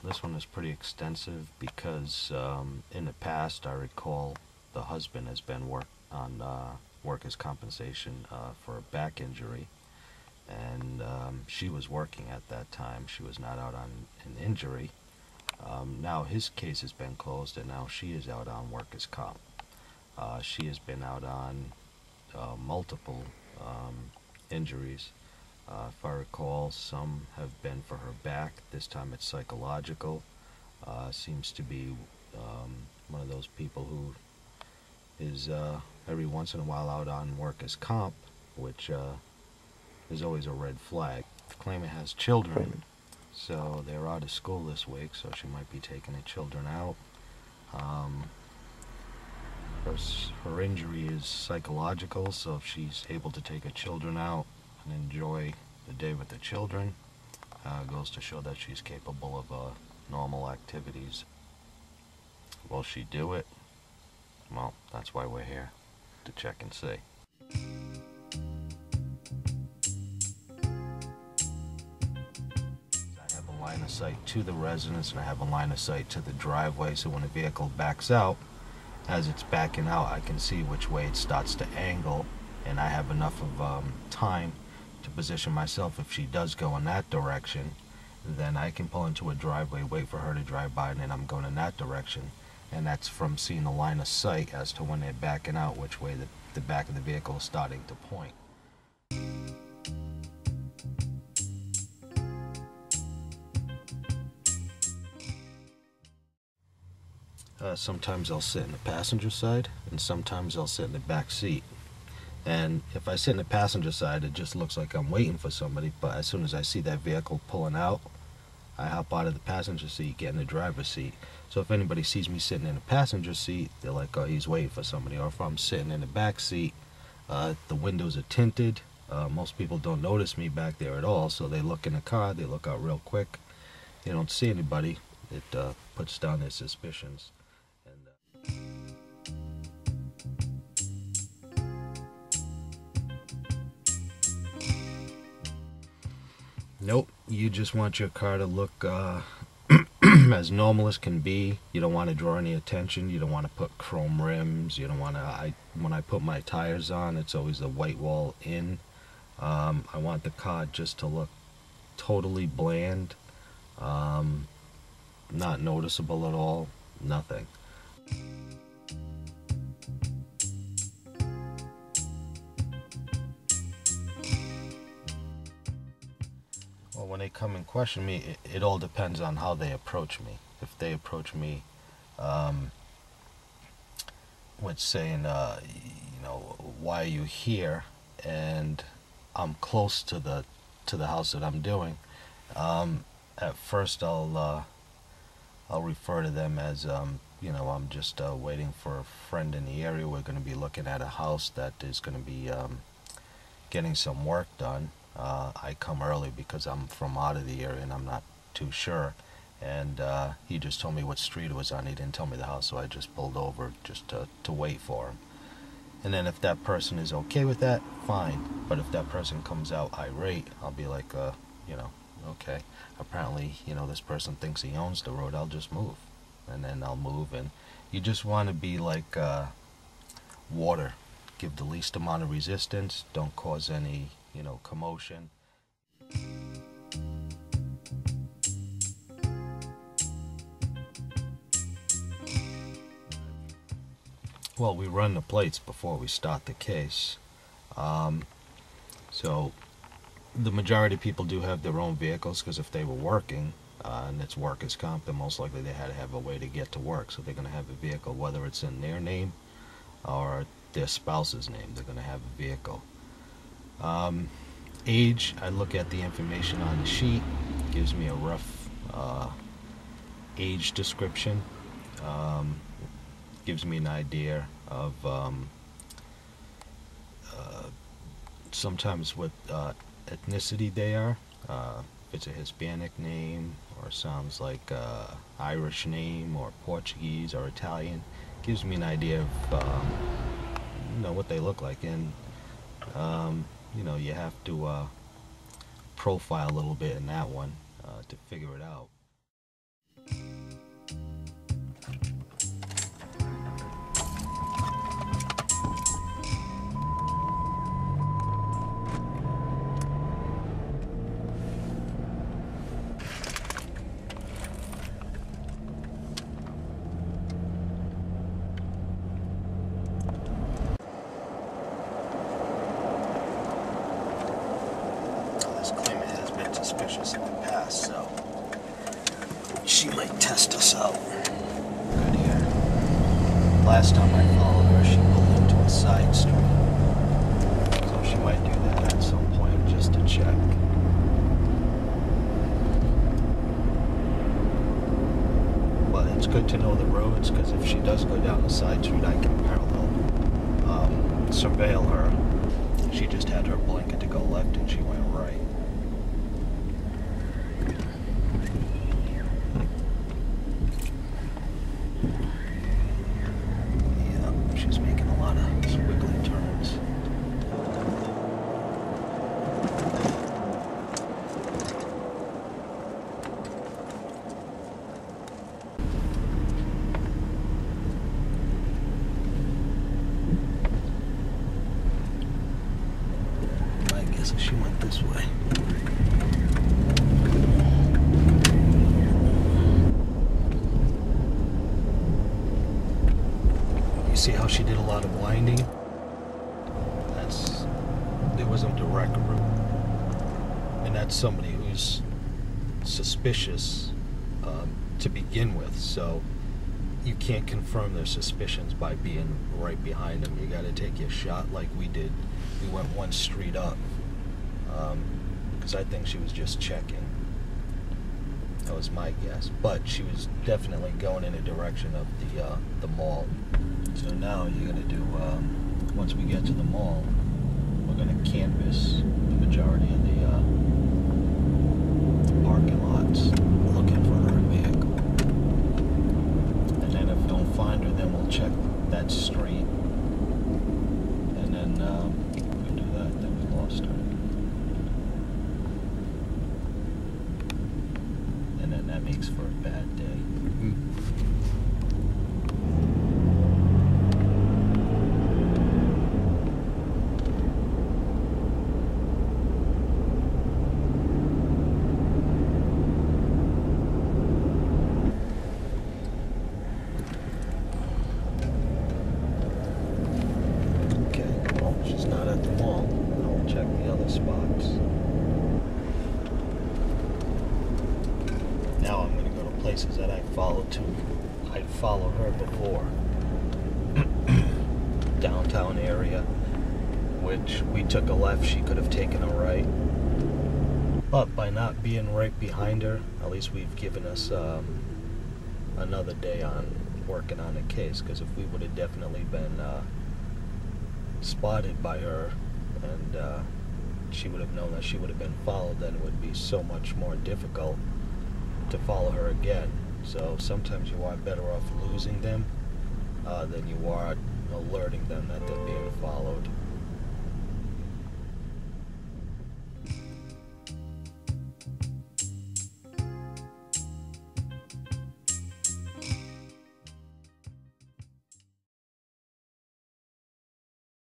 This one is pretty extensive because in the past I recall the husband has been on workers' compensation for a back injury, and she was working at that time. She was not out on an injury. Now his case has been closed, and now she is out on workers' comp. She has been out on multiple injuries. If I recall, some have been for her back. This time it's psychological. Seems to be one of those people who is every once in a while out on workers' comp, which is always a red flag. The claimant has children, so they're out of school this week, so she might be taking the children out. Her injury is psychological, so if she's able to take her children out and enjoy the day with the children, goes to show that she's capable of normal activities. Will she do it? Well, that's why we're here, to check and see. I have a line of sight to the residence, and I have a line of sight to the driveway, so when a vehicle backs out, as it's backing out, I can see which way it starts to angle, and I have enough of time to position myself. If she does go in that direction, then I can pull into a driveway, wait for her to drive by, and then I'm going in that direction. And that's from seeing the line of sight as to when they're backing out, which way the back of the vehicle is starting to point. Sometimes I'll sit in the passenger side, and sometimes I'll sit in the back seat. And if I sit in the passenger side, it just looks like I'm waiting for somebody, but as soon as I see that vehicle pulling out, I hop out of the passenger seat, get in the driver's seat. So if anybody sees me sitting in the passenger seat, they're like, oh, he's waiting for somebody. Or if I'm sitting in the back seat, the windows are tinted. Most people don't notice me back there at all, so they look in the car, they look out real quick. They don't see anybody. It puts down their suspicions. Nope, you just want your car to look as normal as can be. You don't want to draw any attention. You don't want to put chrome rims. You don't want to. When I put my tires on, it's always the white wall in. I want the car just to look totally bland, not noticeable at all, nothing. Well, when they come and question me, it all depends on how they approach me. If they approach me with saying, why are you here? And I'm close to the house that I'm doing. At first, I'll refer to them as, I'm just waiting for a friend in the area. We're going to be looking at a house that is going to be getting some work done. I come early because I'm from out of the area and I'm not too sure. And he just told me what street it was on. He didn't tell me the house, so I just pulled over just to wait for him. And then if that person is okay with that, fine. But if that person comes out irate, I'll be like, okay. Apparently, this person thinks he owns the road. I'll just move. And then I'll move. And you just want to be like water. Give the least amount of resistance. Don't cause any, commotion. Well, we run the plates before we start the case. So the majority of people do have their own vehicles, because if they were working and it's workers' comp, then most likely they had to have a way to get to work. So they're going to have a vehicle, whether it's in their name or their spouse's name, they're going to have a vehicle. Age, I look at the information on the sheet. It gives me a rough age description. Gives me an idea of sometimes what ethnicity they are. If it's a Hispanic name or sounds like Irish name or Portuguese or Italian, gives me an idea of what they look like. And you have to profile a little bit in that one to figure it out. us in the past, so she might test us out. Good here. Last time I followed her, she pulled into a side street. So she might do that at some point just to check. But it's good to know the roads, because if she does go down the side street, I can parallel surveil her. She just had her blinker to go left and she went right. Yeah, she's making a lot of squiggly turns. So she went this way. You see how she did a lot of winding? There was a direct route. And that's somebody who's suspicious to begin with. So you can't confirm their suspicions by being right behind them. You got to take your shot like we did. We went one street up. Because I think she was just checking. That was my guess. But she was definitely going in a direction of the mall. So now you're going to do, once we get to the mall, we're going to canvass the majority of the parking lots looking for her vehicle. And then if we don't find her, then we'll check that street. And then if we do that, then we lost her. And then that makes for a bad day. Okay, well, she's not at the mall. I'll check the other spots. Now I'm going to go to places that I followed her before. Downtown area, which we took a left, she could have taken a right. But by not being right behind her, at least we've given us another day on working on a case, because if we would have definitely been spotted by her and she would have known that she would have been followed, then it would be so much more difficult to follow her again. So sometimes you are better off losing them than you are alerting them that they're being followed.